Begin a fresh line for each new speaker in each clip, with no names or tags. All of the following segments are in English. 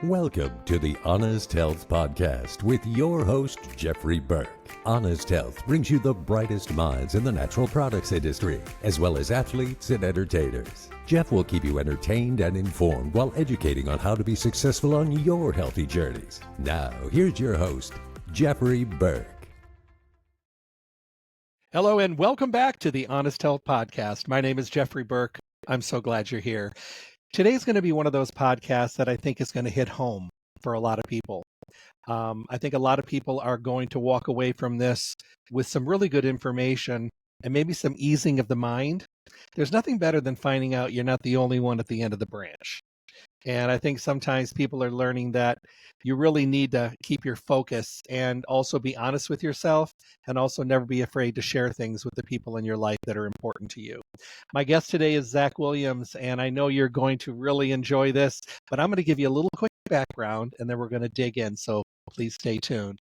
Welcome to the Honest Health Podcast with your host, Jeffrey Burke. Honest Health brings you the brightest minds in the natural products industry, as well as athletes and entertainers. Jeff will keep you entertained and informed while educating on how to be successful on your healthy journeys. Now, here's your host, Jeffrey Burke.
Hello and welcome back to the Honest Health Podcast. My name is Jeffrey Burke. I'm so glad you're here. Today's going to be one of those podcasts that I think is going to hit home for a lot of people. I think a lot of people are going to walk away from this with some really good information and maybe some easing of the mind. There's nothing better than finding out you're not the only one at the end of the branch. And I think sometimes people are learning that you really need to keep your focus and also be honest with yourself and also never be afraid to share things with the people in your life that are important to you. My guest today is Zak Williams, and I know you're going to really enjoy this, but I'm going to give you a little quick background and then we're going to dig in. So please stay tuned.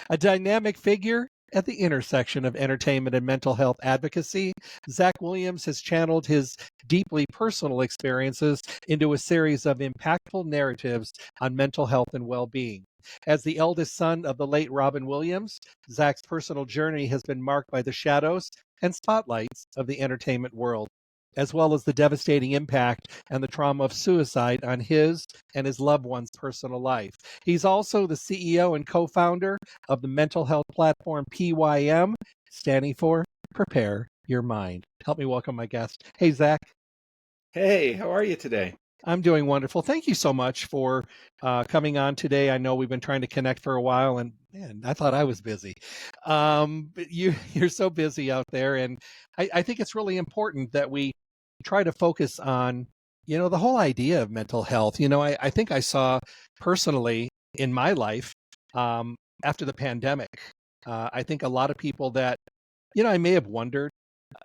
A dynamic figure at the intersection of entertainment and mental health advocacy, Zak Williams has channeled his deeply personal experiences into a series of impactful narratives on mental health and well-being. As the eldest son of the late Robin Williams, Zak's personal journey has been marked by the shadows and spotlights of the entertainment world, as well as the devastating impact and the trauma of suicide on his and his loved one's personal life. He's also the CEO and co-founder of the mental health platform PYM, standing for Prepare Your Mind. Help me welcome my guest. Hey, Zak.
Hey, how are you today?
I'm doing wonderful. Thank you so much for coming on today. I know we've been trying to connect for a while, and man, I thought I was busy. But you're so busy out there, and I think it's really important that we try to focus on, the whole idea of mental health. I think I saw personally in my life after the pandemic, I think a lot of people that, I may have wondered,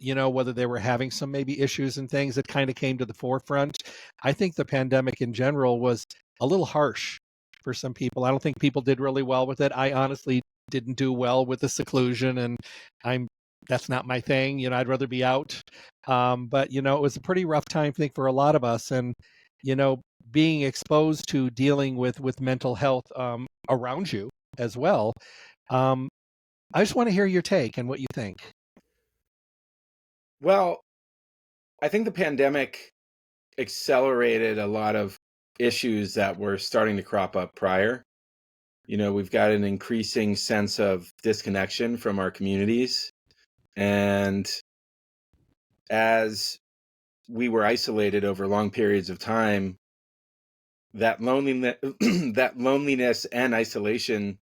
whether they were having some maybe issues and things that kind of came to the forefront. I think the pandemic in general was a little harsh for some people. I don't think people did really well with it. I honestly didn't do well with the seclusion, and that's not my thing. I'd rather be out. But it was a pretty rough time, I think, for a lot of us. And, being exposed to dealing with mental health around you as well. I just want to hear your take and what you think.
Well, I think the pandemic accelerated a lot of issues that were starting to crop up prior. We've got an increasing sense of disconnection from our communities. And as we were isolated over long periods of time, that loneliness and isolation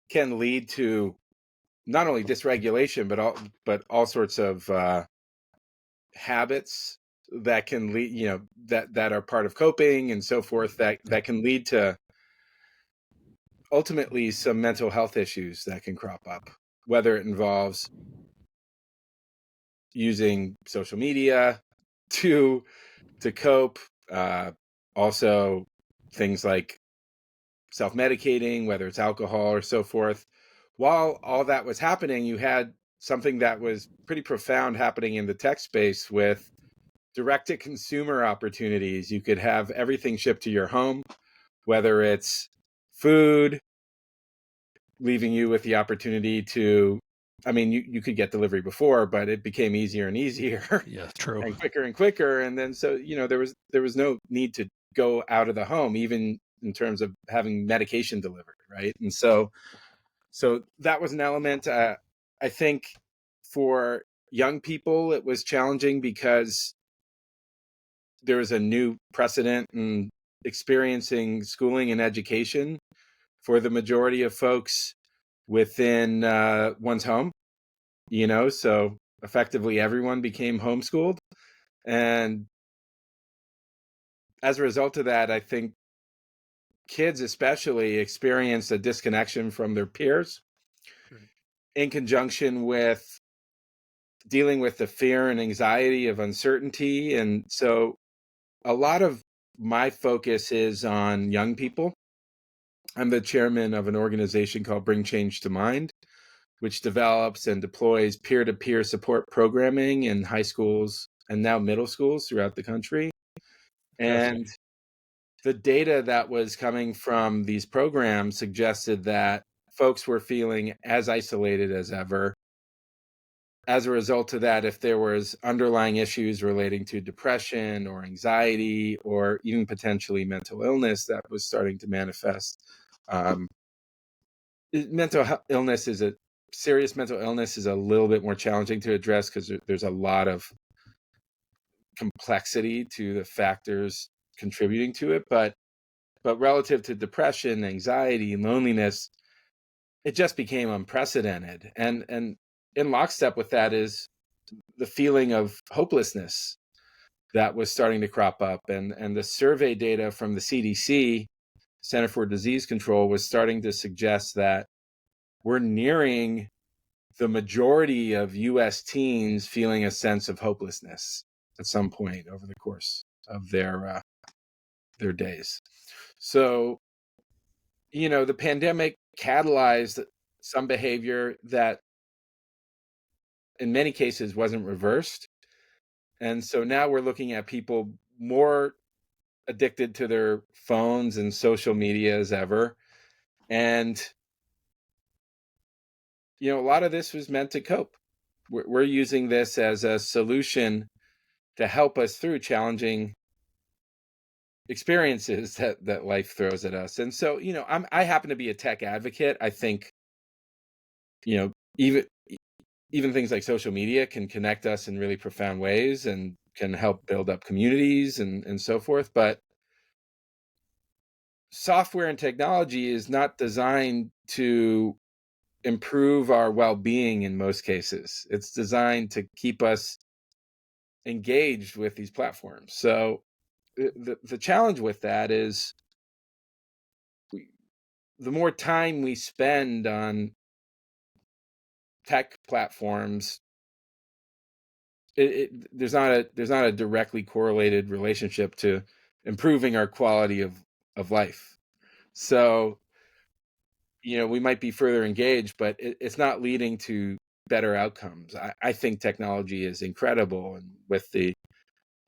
can lead to not only dysregulation, but all sorts of habits that can lead, that are part of coping and so forth, that can lead to ultimately some mental health issues that can crop up, whether it involves using social media to cope, also things like self-medicating, whether it's alcohol or so forth. While all that was happening, you had something that was pretty profound happening in the tech space with direct-to-consumer opportunities. You could have everything shipped to your home, whether it's food, leaving you with the opportunity to, you could get delivery before, but it became easier and easier.
Yeah, true.
And quicker. And then, so, there was no need to go out of the home, even in terms of having medication delivered, right? And so that was an element. I think for young people, it was challenging because there was a new precedent in experiencing schooling and education for the majority of folks within one's home, so effectively everyone became homeschooled. And as a result of that, I think kids especially experienced a disconnection from their peers, in conjunction with dealing with the fear and anxiety of uncertainty. And so a lot of my focus is on young people. I'm the chairman of an organization called Bring Change to Mind, which develops and deploys peer-to-peer support programming in high schools and now middle schools throughout the country. And the data that was coming from these programs suggested that folks were feeling as isolated as ever. As a result of that, if there was underlying issues relating to depression or anxiety or even potentially mental illness that was starting to manifest, serious mental illness is a little bit more challenging to address because there's a lot of complexity to the factors contributing to it. But relative to depression, anxiety, and loneliness, it just became unprecedented. And in lockstep with that is the feeling of hopelessness that was starting to crop up. And the survey data from the CDC, Center for Disease Control, was starting to suggest that we're nearing the majority of US teens feeling a sense of hopelessness at some point over the course of their days. So, the pandemic catalyzed some behavior that in many cases wasn't reversed. And so now we're looking at people more addicted to their phones and social media as ever. And, a lot of this was meant to cope. We're using this as a solution to help us through challenging experiences that life throws at us. And so, I happen to be a tech advocate. I think, even things like social media can connect us in really profound ways and can help build up communities and so forth. But software and technology is not designed to improve our well-being in most cases. It's designed to keep us engaged with these platforms. So the challenge with that is the more time we spend on tech platforms, there's not a directly correlated relationship to improving our quality of life. So, we might be further engaged, but it's not leading to better outcomes. I think technology is incredible, and with the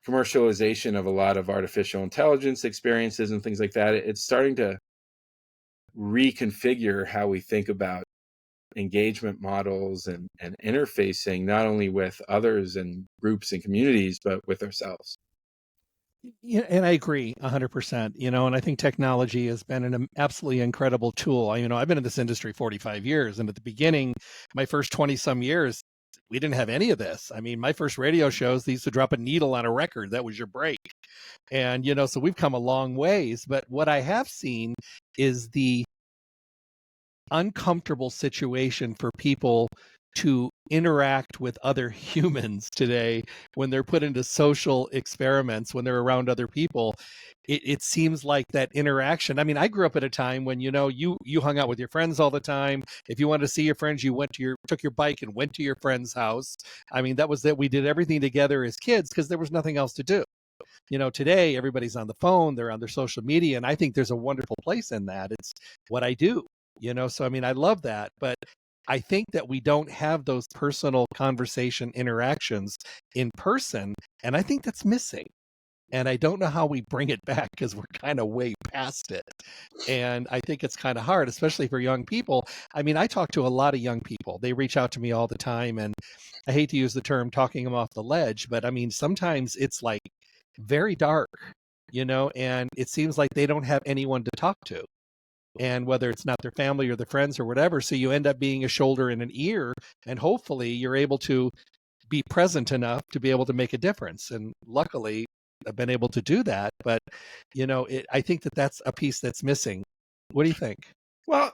commercialization of a lot of artificial intelligence experiences and things like that, it's starting to reconfigure how we think about engagement models and interfacing not only with others and groups and communities, but with ourselves.
Yeah, and I agree 100%, and I think technology has been an absolutely incredible tool. I've been in this industry 45 years, and at the beginning, my first 20 some years, we didn't have any of this. My first radio shows, they used to drop a needle on a record. That was your break. And, so we've come a long ways. But what I have seen is the uncomfortable situation for people to interact with other humans today when they're put into social experiments, when they're around other people. It seems like that interaction. I grew up at a time when, you hung out with your friends all the time. If you wanted to see your friends, you took your bike and went to your friend's house. That was that we did everything together as kids because there was nothing else to do. Today everybody's on the phone, they're on their social media, and I think there's a wonderful place in that. It's what I do. So I love that, but I think that we don't have those personal conversation interactions in person, and I think that's missing. And I don't know how we bring it back because we're kind of way past it. And I think it's kind of hard, especially for young people. I talk to a lot of young people. They reach out to me all the time, and I hate to use the term talking them off the ledge, but sometimes it's like very dark, and it seems like they don't have anyone to talk to. And whether it's not their family or their friends or whatever, so you end up being a shoulder and an ear, and hopefully you're able to be present enough to be able to make a difference. And luckily, I've been able to do that. But, I think that that's a piece that's missing. What do you think?
Well,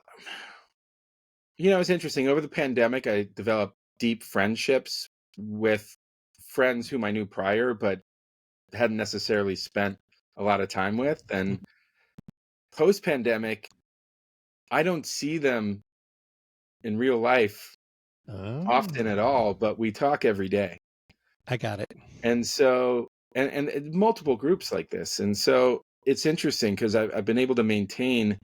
it's interesting. Over the pandemic, I developed deep friendships with friends whom I knew prior, but hadn't necessarily spent a lot of time with. And post-pandemic, I don't see them in real life often at all, but we talk every day.
I got it.
And so, and multiple groups like this. And so it's interesting because I've been able to maintain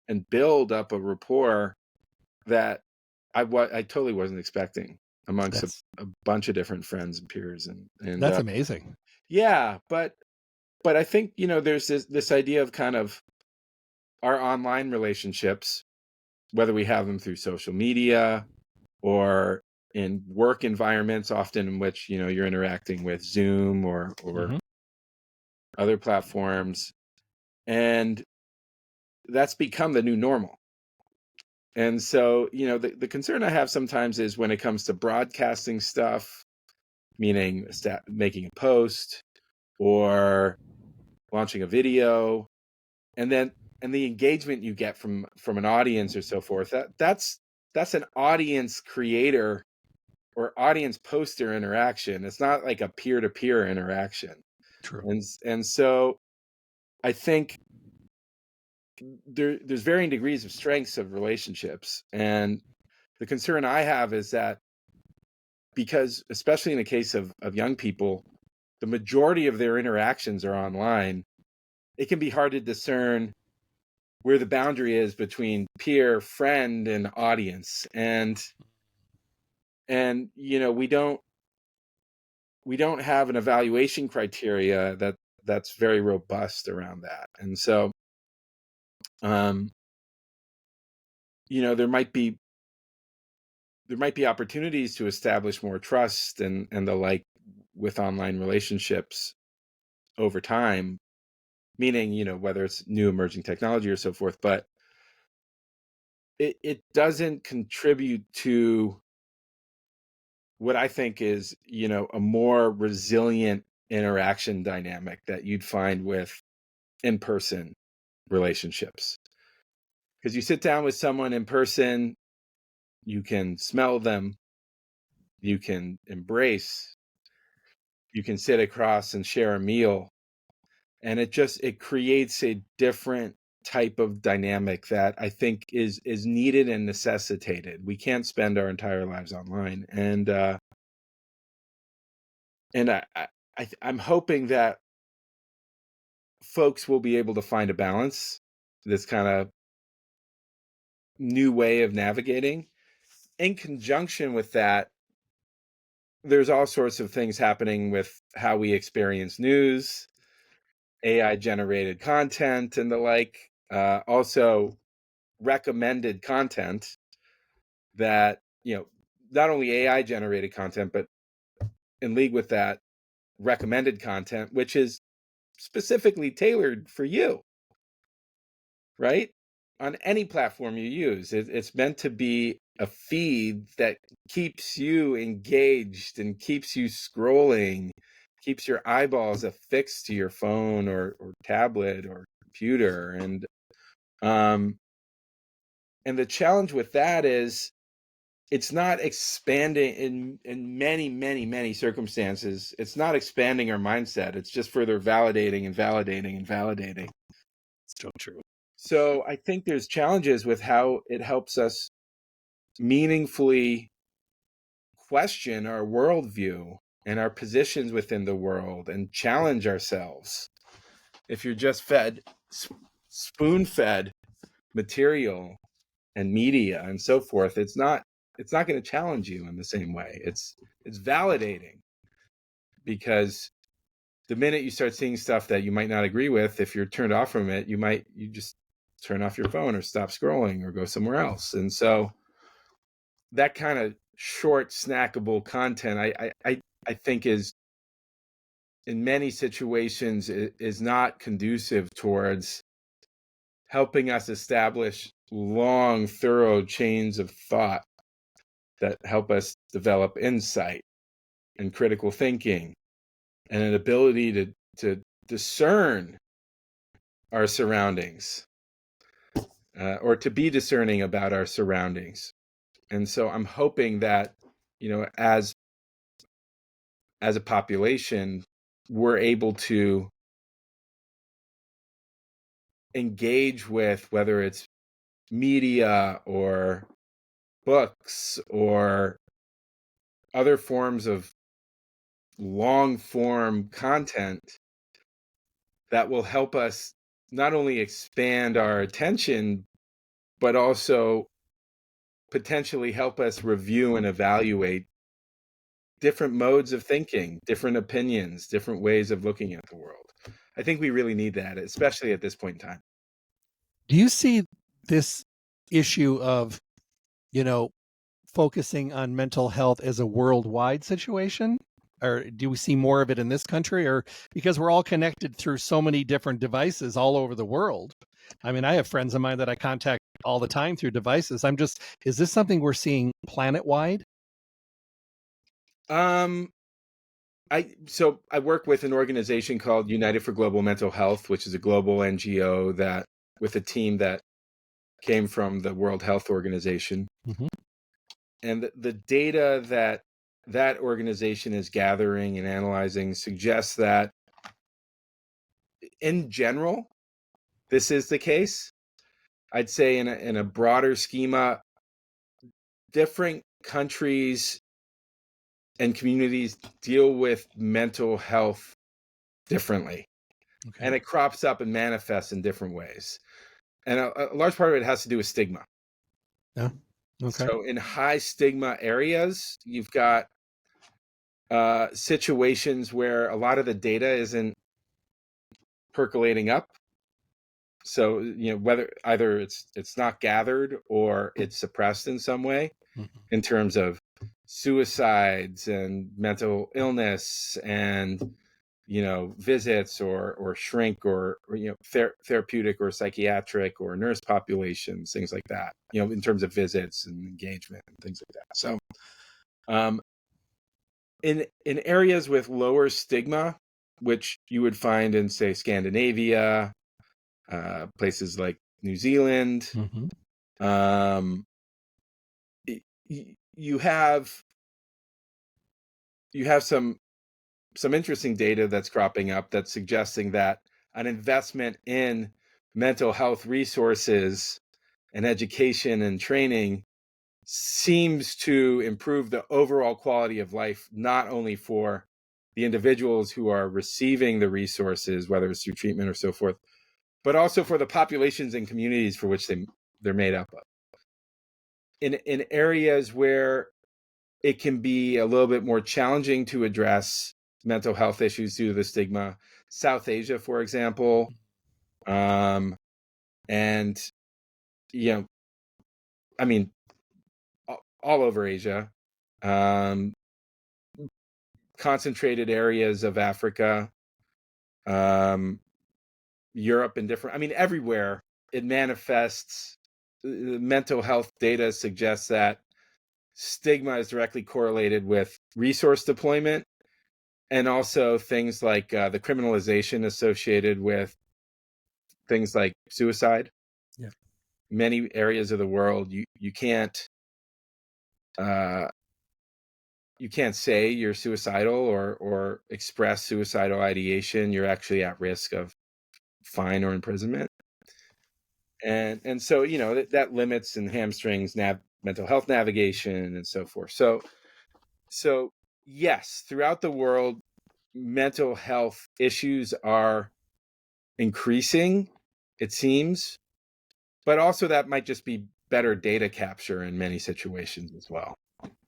and build up a rapport that I totally wasn't expecting amongst a bunch of different friends and peers. And
that's amazing.
Yeah, but but I think, there's this idea of kind of our online relationships, whether we have them through social media or in work environments, often in which, you're interacting with Zoom or
Mhm.
other platforms. And that's become the new normal. And so, the concern I have sometimes is when it comes to broadcasting stuff, meaning making a post or launching a video, and the engagement you get from an audience or so forth. That's an audience creator or audience poster interaction. It's not like a peer-to-peer interaction.
True.
And so I think there's varying degrees of strengths of relationships. And the concern I have is that because, especially in the case of young people, the majority of their interactions are online, it can be hard to discern where the boundary is between peer, friend, and audience. And we don't have an evaluation criteria that's very robust around that. And so there might be opportunities to establish more trust and the like with online relationships over time, meaning, whether it's new emerging technology or so forth, but it doesn't contribute to what I think is, a more resilient interaction dynamic that you'd find with in-person relationships. Because you sit down with someone in person, you can smell them, you can embrace, you can sit across and share a meal, and it creates a different type of dynamic that I think is needed and necessitated. We can't spend our entire lives online, and I'm hoping that folks will be able to find a balance, this kind of new way of navigating. In conjunction with that, there's all sorts of things happening with how we experience news, AI generated content, and the like. Also, recommended content that, not only AI generated content, but in league with that, recommended content, which is specifically tailored for you, right? On any platform you use, it's meant to be a feed that keeps you engaged and keeps you scrolling, keeps your eyeballs affixed to your phone or tablet or computer. And the challenge with that is it's not expanding in many, many, many circumstances. It's not expanding our mindset. It's just further validating and validating and validating.
So true.
So I think there's challenges with how it helps us meaningfully question our worldview and our positions within the world and challenge ourselves. If you're just spoon-fed material and media and so forth, it's not going to challenge you in the same way. It's validating, because the minute you start seeing stuff that you might not agree with, if you're turned off from it, you just turn off your phone or stop scrolling or go somewhere else. And so that kind of short snackable content, I think is in many situations is not conducive towards helping us establish long, thorough chains of thought that help us develop insight and critical thinking and an ability to discern our surroundings, or to be discerning about our surroundings. And so I'm hoping that, as a population, we're able to engage with, whether it's media or books or other forms of long form content, that will help us not only expand our attention, but also potentially help us review and evaluate different modes of thinking, different opinions, different ways of looking at the world. I think we really need that, especially at this point in time.
Do you see this issue of, you know, focusing on mental health as a worldwide situation? Or do we see more of it in this country? Or because we're all connected through so many different devices all over the world? I mean, I have friends of mine that I contact all the time through devices. Is this something we're seeing planet wide?
I work with an organization called United for Global Mental Health, which is a global NGO that with a team that came from the World Health Organization.
Mm-hmm.
And the data that organization is gathering and analyzing suggests that in general, this is the case. I'd say in a broader schema, different countries and communities deal with mental health differently.
Okay.
And it crops up and manifests in different ways. And a large part of it has to do with stigma.
Yeah. Okay.
So in high stigma areas, you've got situations where a lot of the data isn't percolating up. So, whether either it's not gathered or it's suppressed in some way,
Mm-hmm.
in terms of suicides and mental illness and visits or shrink or therapeutic or psychiatric or nurse populations, things like that, in terms of visits and engagement and things like that. So in areas with lower stigma, which you would find in, say, Scandinavia, places like New Zealand,
Mm-hmm.
You have some interesting data that's cropping up that's suggesting that an investment in mental health resources and education and training seems to improve the overall quality of life, not only for the individuals who are receiving the resources, whether it's through treatment or so forth, but also for the populations and communities for which they're made up of. In areas where it can be a little bit more challenging to address mental health issues due to the stigma, South Asia, for example, and I mean, all over Asia, concentrated areas of Africa, Europe, and everywhere it manifests. Mental health data suggests that stigma is directly correlated with resource deployment and also things like the criminalization associated with things like suicide.
Yeah.
Many areas of the world, you can't say you're suicidal or express suicidal ideation. You're actually at risk of fine or imprisonment. And so, that limits and hamstrings mental health navigation and so forth. So yes, throughout the world, mental health issues are increasing, it seems, but also that might just be better data capture in many situations as well.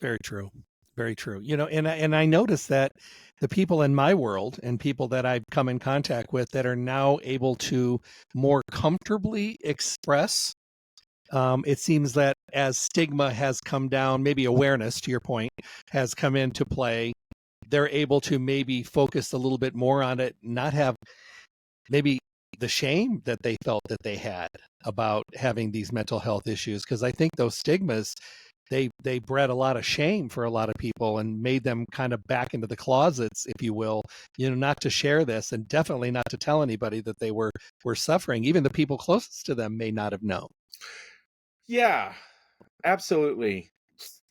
Very true. Very true. And I noticed that the people in my world and people that I've come in contact with that are now able to more comfortably express, it seems that as stigma has come down, maybe awareness, to your point, has come into play, they're able to maybe focus a little bit more on it, not have maybe the shame that they felt that they had about having these mental health issues. Because I think those stigmas, they bred a lot of shame for a lot of people and made them kind of back into the closets, if you will, not to share this and definitely not to tell anybody that they were suffering. Even the people closest to them may not have known.
Yeah, absolutely.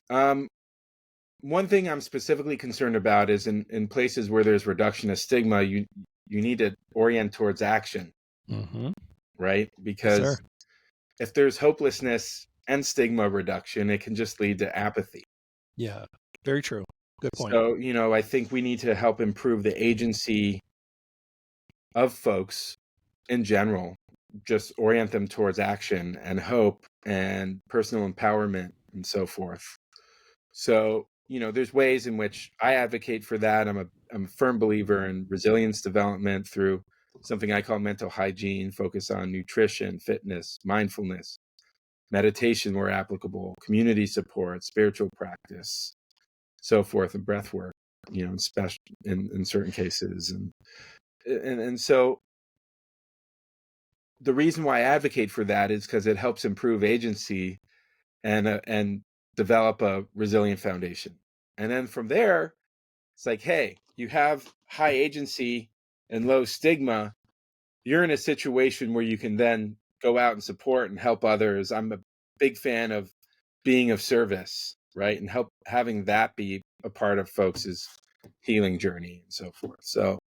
One thing I'm specifically concerned about is in places where there's reduction of stigma, you need to orient towards action, right? Because if there's hopelessness and stigma reduction, it can just lead to apathy.
Yeah, very true. Good point.
So, I think we need to help improve the agency of folks in general, just orient them towards action and hope and personal empowerment and so forth. So, there's ways in which I advocate for that. I'm a firm believer in resilience development through something I call mental hygiene, focus on nutrition, fitness, mindfulness, meditation where applicable, community support, spiritual practice, so forth, and breath work, special in certain cases. And so the reason why I advocate for that is because it helps improve agency and develop a resilient foundation. And then from there, it's like, hey, you have high agency and low stigma. You're in a situation where you can then go out and support and help others. I'm a big fan of being of service, right? And having that be a part of folks' healing journey and so forth. So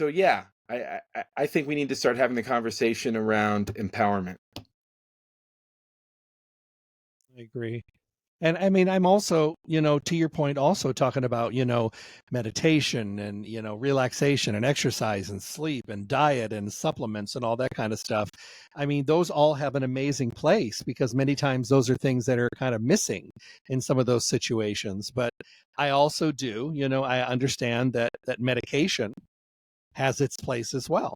yeah, I think we need to start having the conversation around empowerment.
I agree. And I mean, I'm also, to your point, also talking about, meditation and, relaxation and exercise and sleep and diet and supplements and all that kind of stuff. I mean, those all have an amazing place because many times those are things that are kind of missing in some of those situations. But I also do, I understand that medication has its place as well.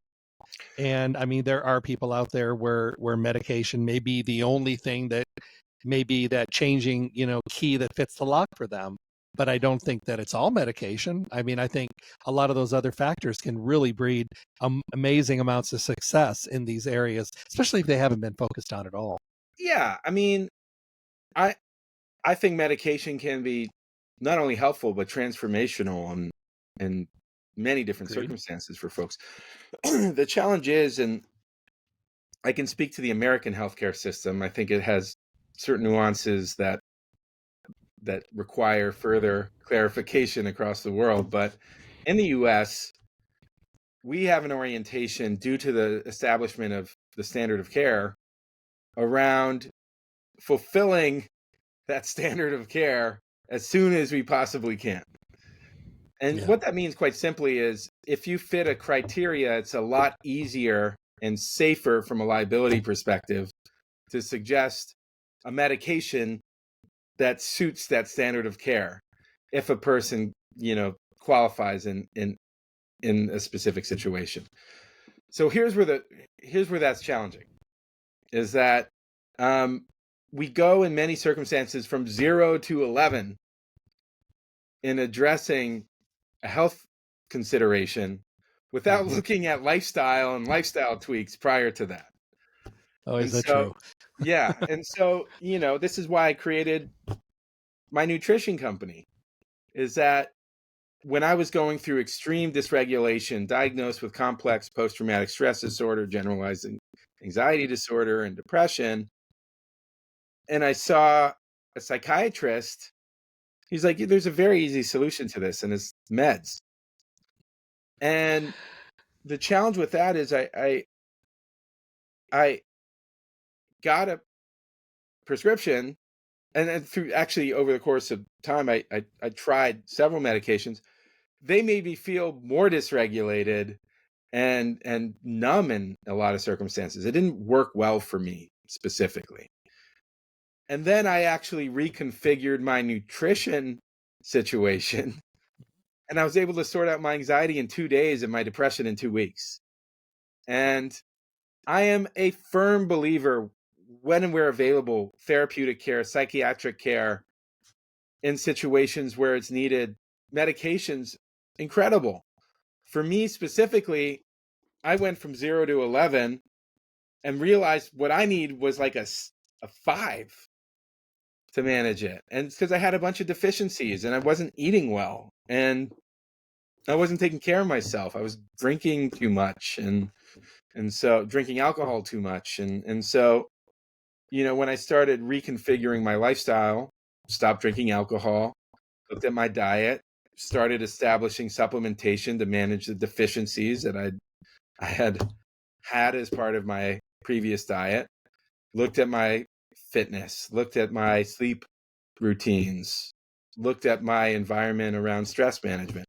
And I mean, there are people out there where medication may be the only thing that maybe that changing, key that fits the lock for them. But I don't think that it's all medication. I mean, I think a lot of those other factors can really breed amazing amounts of success in these areas, especially if they haven't been focused on at all.
Yeah, I mean, I think medication can be not only helpful but transformational in many different
Agreed.
circumstances for folks. The challenge is, and I can speak to the American healthcare system, I think it has certain nuances that require further clarification across the world. But in the US, we have an orientation due to the establishment of the standard of care around fulfilling that standard of care as soon as we possibly can. And what that means quite simply is if you fit a criteria, it's a lot easier and safer from a liability perspective to suggest a medication that suits that standard of care if a person, qualifies in a specific situation. So here's where that's challenging, is that we go in many circumstances from 0 to 11 in addressing a health consideration without looking at lifestyle and lifestyle tweaks prior to that.
Oh, is that true?
Yeah. And so, this is why I created my nutrition company, is that when I was going through extreme dysregulation, diagnosed with complex post-traumatic stress disorder, generalized anxiety disorder, and depression, and I saw a psychiatrist, he's like, there's a very easy solution to this, and it's meds. And the challenge with that is I got a prescription, and through actually over the course of time, I tried several medications. They made me feel more dysregulated and numb in a lot of circumstances. It didn't work well for me specifically. And then I actually reconfigured my nutrition situation, and I was able to sort out my anxiety in 2 days and my depression in 2 weeks. And I am a firm believer, when and where available, therapeutic care, psychiatric care in situations where it's needed, medications, incredible. For me specifically, I went from 0 to 11 and realized what I need was like a 5 to manage it. And it's because I had a bunch of deficiencies and I wasn't eating well and I wasn't taking care of myself. I was drinking too much and so drinking alcohol too much. And so, when I started reconfiguring my lifestyle, stopped drinking alcohol, looked at my diet, started establishing supplementation to manage the deficiencies that I had as part of my previous diet, looked at my fitness, looked at my sleep routines, looked at my environment around stress management.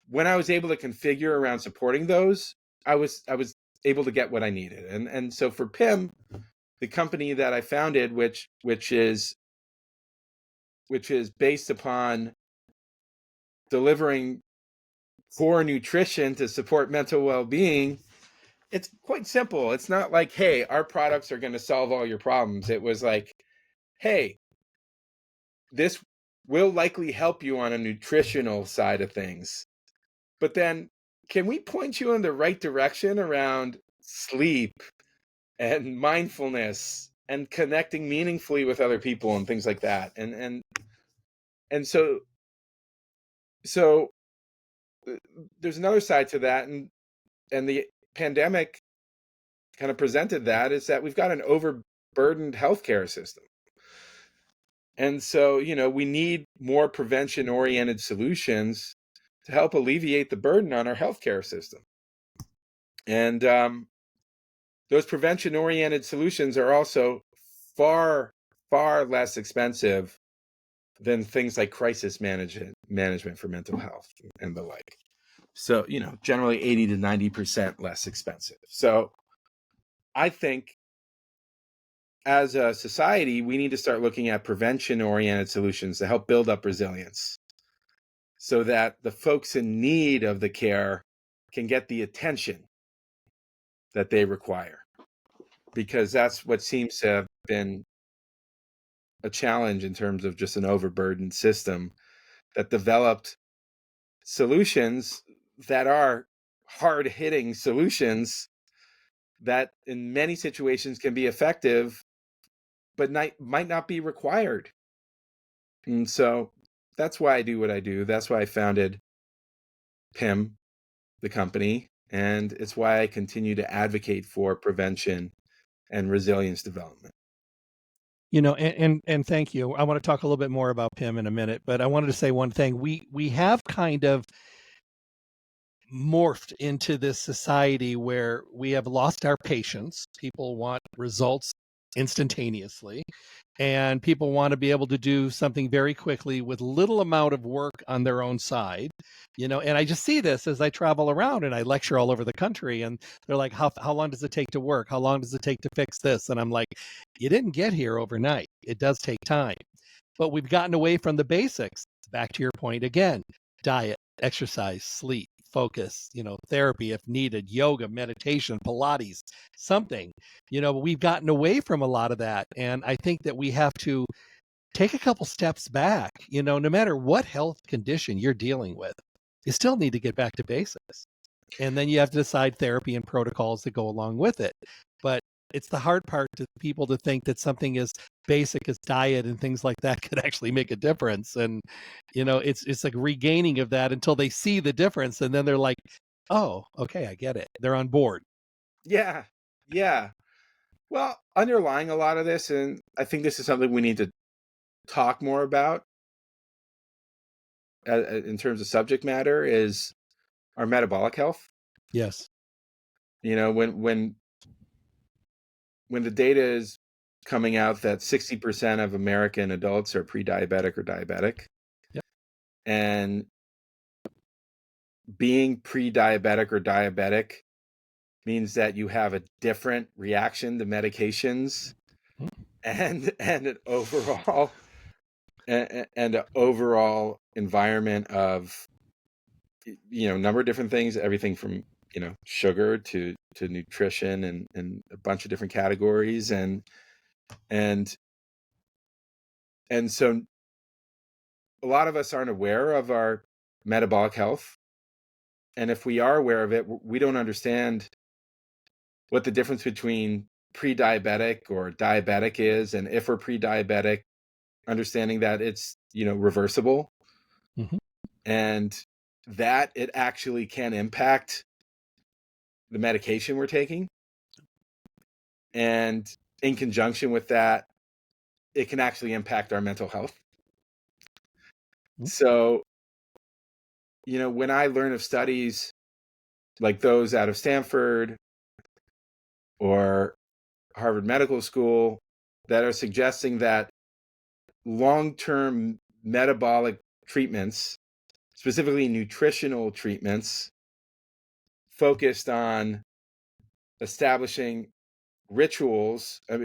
When I was able to configure around supporting those, I was able to get what I needed. And so for PIM, the company that I founded, which is based upon delivering for nutrition to support mental well-being, it's quite simple. It's not like, hey, our products are going to solve all your problems. It was like, hey, this will likely help you on a nutritional side of things. But then can we point you in the right direction around sleep and mindfulness and connecting meaningfully with other people and things like that? And so there's another side to that, and the pandemic kind of presented that, is that we've got an overburdened healthcare system. And so, we need more prevention-oriented solutions to help alleviate the burden on our healthcare system. And those prevention-oriented solutions are also far, far less expensive than things like crisis management for mental health and the like. So, generally 80 to 90% less expensive. So I think as a society, we need to start looking at prevention-oriented solutions to help build up resilience so that the folks in need of the care can get the attention that they require. Because that's what seems to have been a challenge in terms of just an overburdened system that developed solutions that are hard-hitting solutions that in many situations can be effective, but might not be required. And so that's why I do what I do. That's why I founded PIM, the company, and it's why I continue to advocate for prevention and resilience development.
And thank you. I want to talk a little bit more about PIM in a minute, but I wanted to say one thing. We have kind of morphed into this society where we have lost our patience. People want results instantaneously, and people want to be able to do something very quickly with little amount of work on their own side. And I just see this as I travel around and I lecture all over the country, and they're like, how long does it take to work? How long does it take to fix this? And I'm like, you didn't get here overnight. It does take time. But we've gotten away from the basics. Back to your point again: diet, exercise, sleep, focus, therapy if needed, yoga, meditation, Pilates, something. But we've gotten away from a lot of that. And I think that we have to take a couple steps back. No matter what health condition you're dealing with, you still need to get back to basics. And then you have to decide therapy and protocols that go along with it. But it's the hard part to people to think that something as basic as diet and things like that could actually make a difference. And, it's like regaining of that until they see the difference. And then they're like, oh, okay, I get it. They're on board.
Yeah. Yeah. Well, underlying a lot of this, and I think this is something we need to talk more about in terms of subject matter, is our metabolic health.
Yes.
When the data is coming out that 60% of American adults are pre-diabetic or diabetic.
Yep.
And being pre-diabetic or diabetic means that you have a different reaction to medications and an overall environment of number of different things, everything from sugar to nutrition and a bunch of different categories, and so a lot of us aren't aware of our metabolic health, and if we are aware of it, we don't understand what the difference between pre-diabetic or diabetic is, and if we're pre-diabetic, understanding that it's reversible, and that it actually can impact the medication we're taking, and in conjunction with that, it can actually impact our mental health. So, when I learn of studies like those out of Stanford or Harvard Medical School that are suggesting that long-term metabolic treatments, specifically nutritional treatments, focused on establishing rituals, a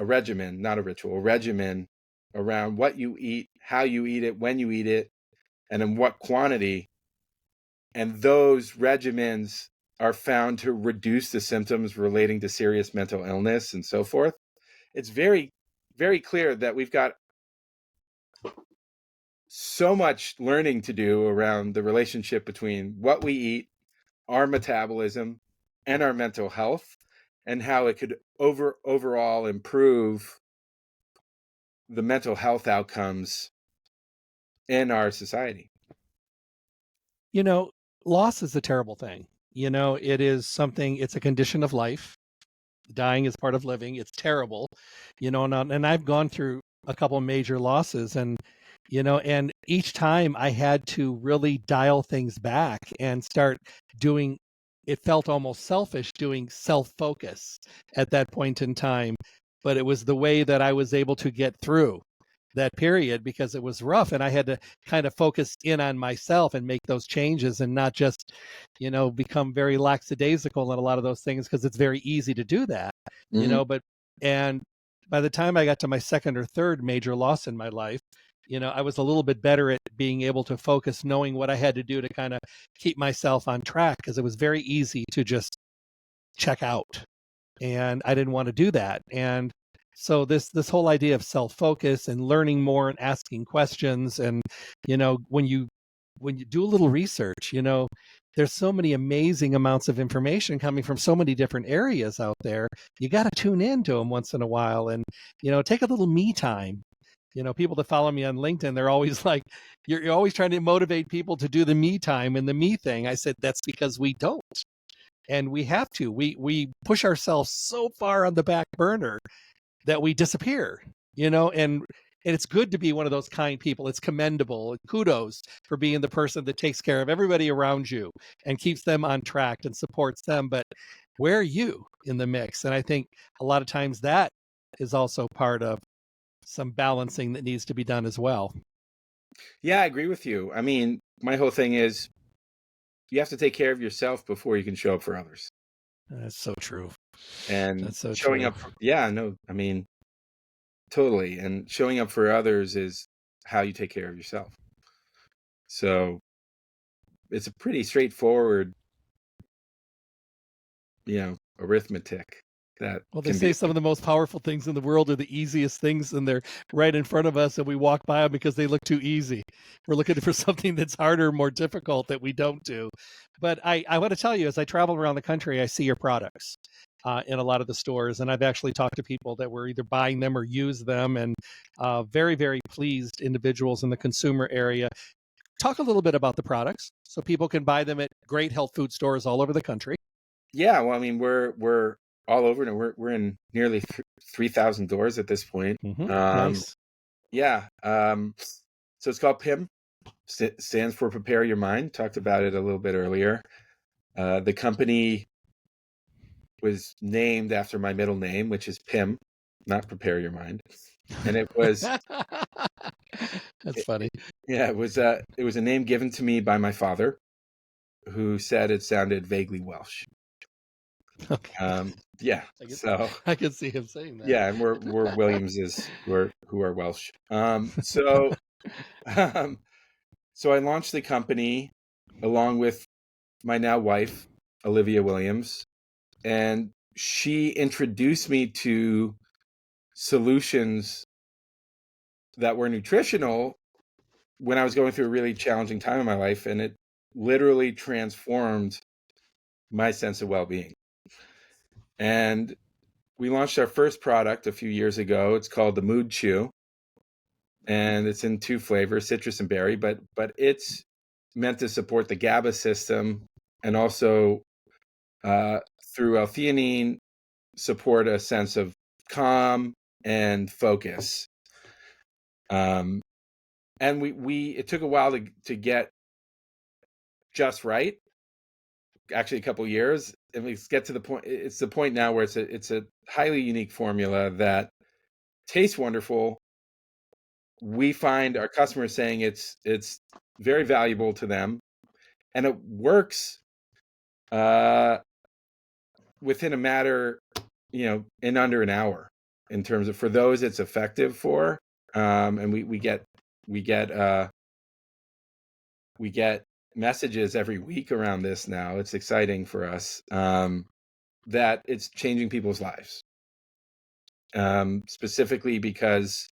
regimen, not a ritual, a regimen around what you eat, how you eat it, when you eat it, and in what quantity, And those regimens are found to reduce the symptoms relating to serious mental illness and so forth. It's very, very clear that we've got so much learning to do around the relationship between what we eat, our metabolism, and our mental health, and how it could overall improve the mental health outcomes in our society.
You know, loss is a terrible thing. You know, it is something, it's a condition of life. Dying is part of living. It's terrible, you know, and I've gone through a couple of major losses, and, you know, and each time I had to really dial things back and start doing, it felt almost selfish doing self-focus at that point in time. But it was the way that I was able to get through that period because it was rough, and I had to kind of focus in on myself and make those changes and not just, you know, become very lackadaisical in a lot of those things, because it's very easy to do that, you know. But and by the time I got to my second or third major loss in my life, you know, I was a little bit better at being able to focus, knowing what I had to do to kind of keep myself on track, because it was very easy to just check out, and I didn't want to do that. And so this whole idea of self-focus and learning more and asking questions, and, you know, when you do a little research, you know, there's so many amazing amounts of information coming from so many different areas out there. You got to tune in to them once in a while, and, you know, take a little me time. You know, people that follow me on LinkedIn, they're always like, you're always trying to motivate people to do the me time and the me thing. I said, that's because we don't. And we have to. We push ourselves so far on the back burner that we disappear, you know, and it's good to be one of those kind people. It's commendable. Kudos for being the person that takes care of everybody around you and keeps them on track and supports them. But where are you in the mix? And I think a lot of times that is also part of some balancing that needs to be done as well.
Yeah, I agree with you. I mean, my whole thing is you have to take care of yourself before you can show up for others.
That's so true.
And
That's so
showing
true.
up for, yeah, no, I mean, totally. And showing up for others is how you take care of yourself. So it's a pretty straightforward, you know, arithmetic that
Well, they
can
say
be.
some of the most powerful things in the world are the easiest things, and they're right in front of us, and we walk by them because they look too easy. We're looking for something that's harder, more difficult that we don't do. But I want to tell you, as I travel around the country, I see your products in a lot of the stores, and I've actually talked to people that were either buying them or use them, and very, very pleased individuals in the consumer area. Talk a little bit about the products so people can buy them at great health food stores all over the country.
Yeah, well, I mean, we're all over, and we're in nearly 3,000 doors at this point.
Nice.
Yeah. So it's called PIM. Stands for Prepare Your Mind. Talked about it a little bit earlier. The company was named after my middle name, which is Pim, not Prepare Your Mind. And it was,
That's funny.
yeah, it was a name given to me by my father, who said it sounded vaguely Welsh.
Okay.
Yeah. So
I can see him saying that.
yeah, and we're Williamses who are Welsh. So I launched the company along with my now wife, Olivia Williams, and she introduced me to solutions that were nutritional when I was going through a really challenging time in my life, and it literally transformed my sense of well-being. And we launched our first product a few years ago. It's called the Mood Chew, and it's in 2 flavors, citrus and berry, but it's meant to support the GABA system, and also through L-theanine, support a sense of calm and focus. And it took a while to get just right. Actually, a couple of years, and we get to the point. It's the point now where it's a highly unique formula that tastes wonderful. We find our customers saying it's very valuable to them, and it works within a matter, in under an hour. In terms of, for those it's effective for, and we get messages every week around this now. It's exciting for us that it's changing people's lives, specifically because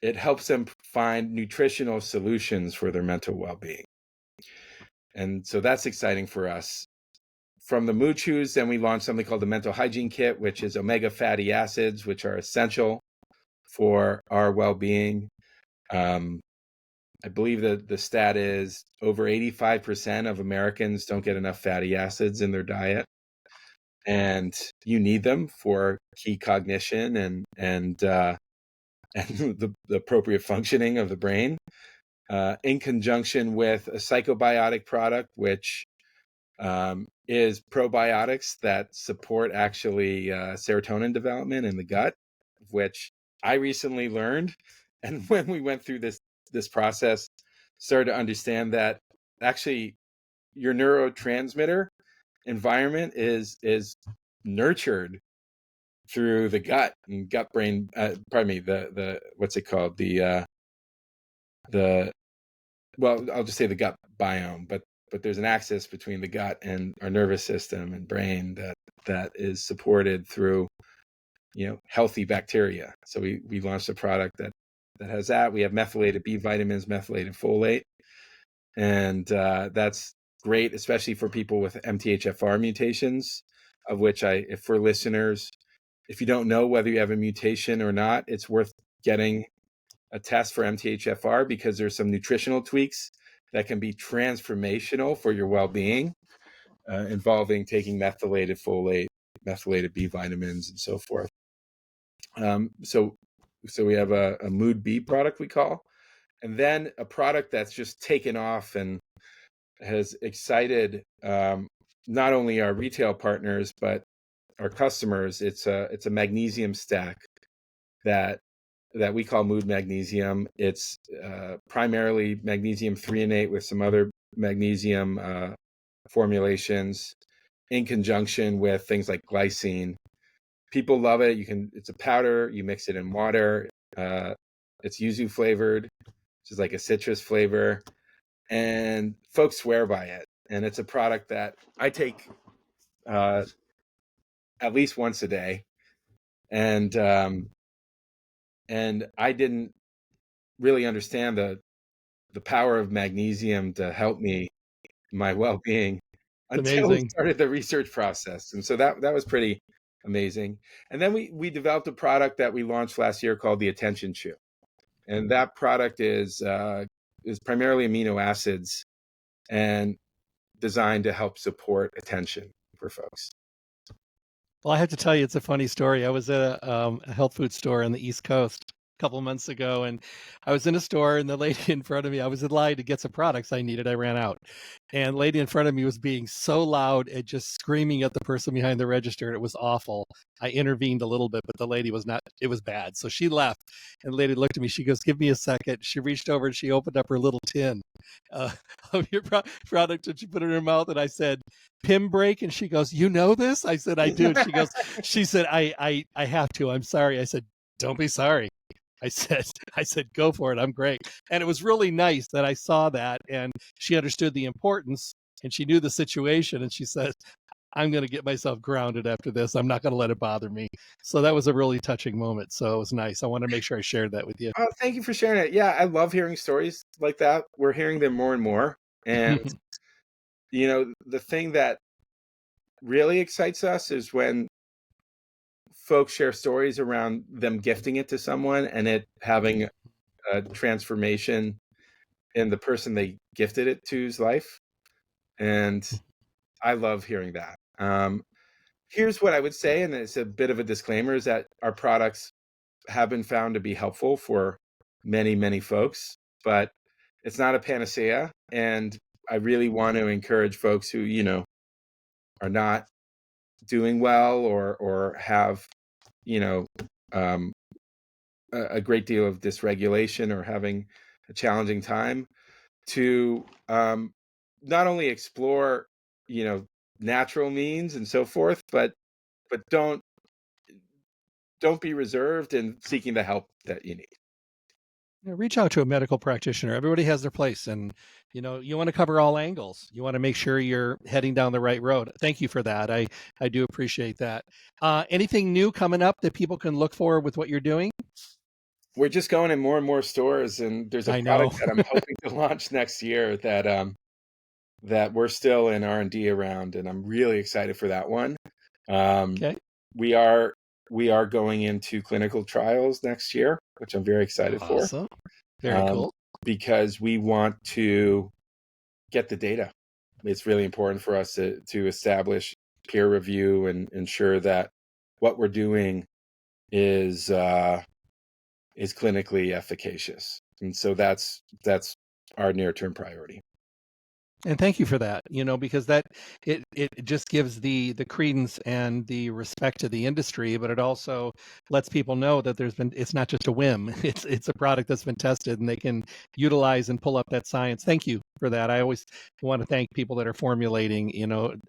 it helps them find nutritional solutions for their mental well-being. And so that's exciting for us. From the mood chews, then we launched something called the Mental Hygiene Kit, which is omega fatty acids, which are essential for our well-being. I believe that the stat is over 85% of Americans don't get enough fatty acids in their diet, and you need them for key cognition and the appropriate functioning of the brain. In conjunction with a psychobiotic product, which is probiotics that support actually serotonin development in the gut, which I recently learned. And when we went through this process, started to understand that actually your neurotransmitter environment is nurtured through the gut and gut brain. Pardon me. The what's it called? The well, I'll just say the gut biome, but there's an axis between the gut and our nervous system and brain that is supported through, healthy bacteria. So we launched a product that has that. We have methylated B vitamins, methylated folate, and that's great, especially for people with MTHFR mutations, of which if for listeners, if you don't know whether you have a mutation or not, it's worth getting a test for MTHFR because there's some nutritional tweaks that can be transformational for your well-being, involving taking methylated folate, methylated B vitamins, and so forth. So we have a Mood B product we call, and then a product that's just taken off and has excited not only our retail partners but our customers. It's a magnesium stack that we call Mood Magnesium. It's primarily magnesium threonate with some other magnesium formulations in conjunction with things like glycine. People love it. It's a powder. You mix it in water. It's yuzu flavored, which is like a citrus flavor, and folks swear by it. And it's a product that I take at least once a day, and I didn't really understand the power of magnesium to help me my well-being until we
Amazing.
started the research process. And so that was pretty amazing. And then we developed a product that we launched last year called the Attention Chew. And that product is primarily amino acids and designed to help support attention for folks.
Well, I have to tell you, it's a funny story. I was at a health food store on the East Coast a couple of months ago, and I was in a store, and the lady in front of me, I was in line to get some products I needed. I ran out, and the lady in front of me was being so loud and just screaming at the person behind the register. And it was awful. I intervened a little bit, but the lady was not, it was bad. So she left, and the lady looked at me. She goes, "Give me a second." She reached over and she opened up her little tin of your product, and she put it in her mouth, and I said, "Pim break?" And she goes, "You know this?" I said, "I do." And she said, I have to. I'm sorry. I said, "Don't be sorry." I said, "Go for it. I'm great." And it was really nice that I saw that, and she understood the importance, and she knew the situation, and she said, "I'm going to get myself grounded after this. I'm not going to let it bother me." So that was a really touching moment. So it was nice. I want to make sure I shared that with you.
Oh, thank you for sharing it. Yeah, I love hearing stories like that. We're hearing them more and more. And, the thing that really excites us is when folks share stories around them gifting it to someone and it having a transformation in the person they gifted it to's life. And I love hearing that. Here's what I would say, and it's a bit of a disclaimer, is that our products have been found to be helpful for many, many folks, but it's not a panacea. And I really want to encourage folks who, are not doing well or have, a great deal of dysregulation or having a challenging time to not only explore, natural means and so forth, but don't be reserved in seeking the help that you need.
Reach out to a medical practitioner. Everybody has their place, and you want to cover all angles. You want to make sure you're heading down the right road. Thank you for that. I do appreciate that. Anything new coming up that people can look for with what you're doing?
We're just going in more and more stores, and there's a
I know.
product that I'm hoping to launch next year that we're still in R&D around, and I'm really excited for that one.
Okay.
We are going into clinical trials next year, which I'm very excited for.
Awesome. Very cool.
Because we want to get the data. It's really important for us to establish peer review and ensure that what we're doing is clinically efficacious. And so that's our near-term priority.
And thank you for that, because that it just gives the credence and the respect to the industry, but it also lets people know that it's not just a whim. It's a product that's been tested and they can utilize and pull up that science. Thank you for that. I always want to thank people that are formulating,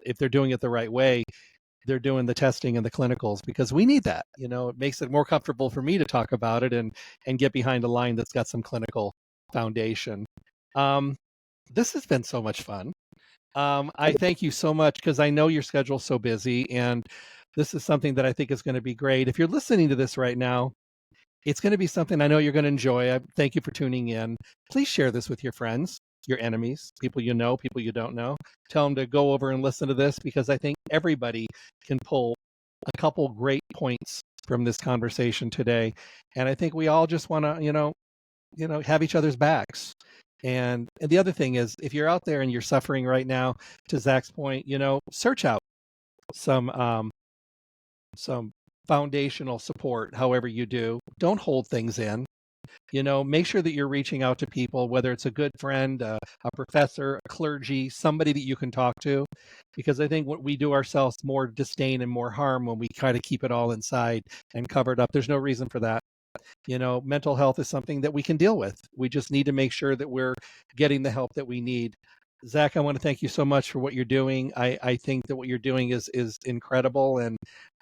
if they're doing it the right way, they're doing the testing and the clinicals, because we need that. It makes it more comfortable for me to talk about it and get behind a line that's got some clinical foundation. This has been so much fun. I thank you so much, because I know your schedule's so busy, and this is something that I think is going to be great. If you're listening to this right now, it's going to be something I know you're going to enjoy. I thank you for tuning in. Please share this with your friends, your enemies, people you know, people you don't know. Tell them to go over and listen to this, because I think everybody can pull a couple great points from this conversation today. And I think we all just want to, have each other's backs. And the other thing is, if you're out there and you're suffering right now, to Zak's point, search out some foundational support, however you do. Don't hold things in. Make sure that you're reaching out to people, whether it's a good friend, a professor, a clergy, somebody that you can talk to, because I think we do ourselves more disdain and more harm when we try to keep it all inside and cover it up. There's no reason for that. Mental health is something that we can deal with. We just need to make sure that we're getting the help that we need. Zak, I want to thank you so much for what you're doing. I think that what you're doing is incredible, and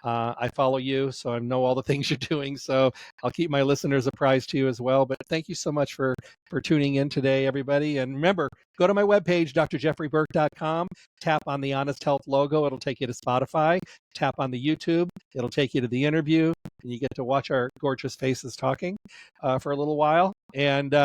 I follow you, so I know all the things you're doing. So I'll keep my listeners apprised to you as well. But thank you so much for tuning in today, everybody. And remember, go to my webpage, drjeffreyburke.com, tap on the Honest Health logo. It'll take you to Spotify. Tap on the YouTube. It'll take you to the interview, and you get to watch our gorgeous faces talking for a little while. And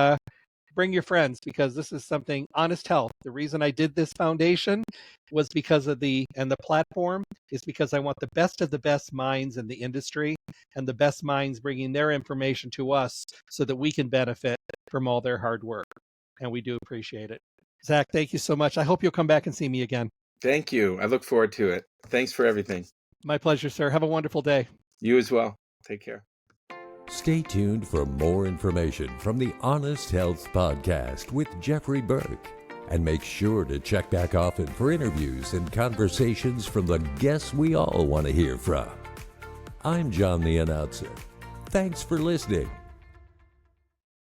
bring your friends, because this is something, Honest Health. The reason I did this foundation was because of the platform is because I want the best of the best minds in the industry, and the best minds bringing their information to us so that we can benefit from all their hard work. And we do appreciate it. Zak, thank you so much. I hope you'll come back and see me again.
Thank you. I look forward to it. Thanks for everything.
My pleasure, sir. Have a wonderful day.
You as well. Take care.
Stay tuned for more information from the Honest Health Podcast with Jeffrey Burke. And make sure to check back often for interviews and conversations from the guests we all want to hear from. I'm John the Announcer. Thanks for listening.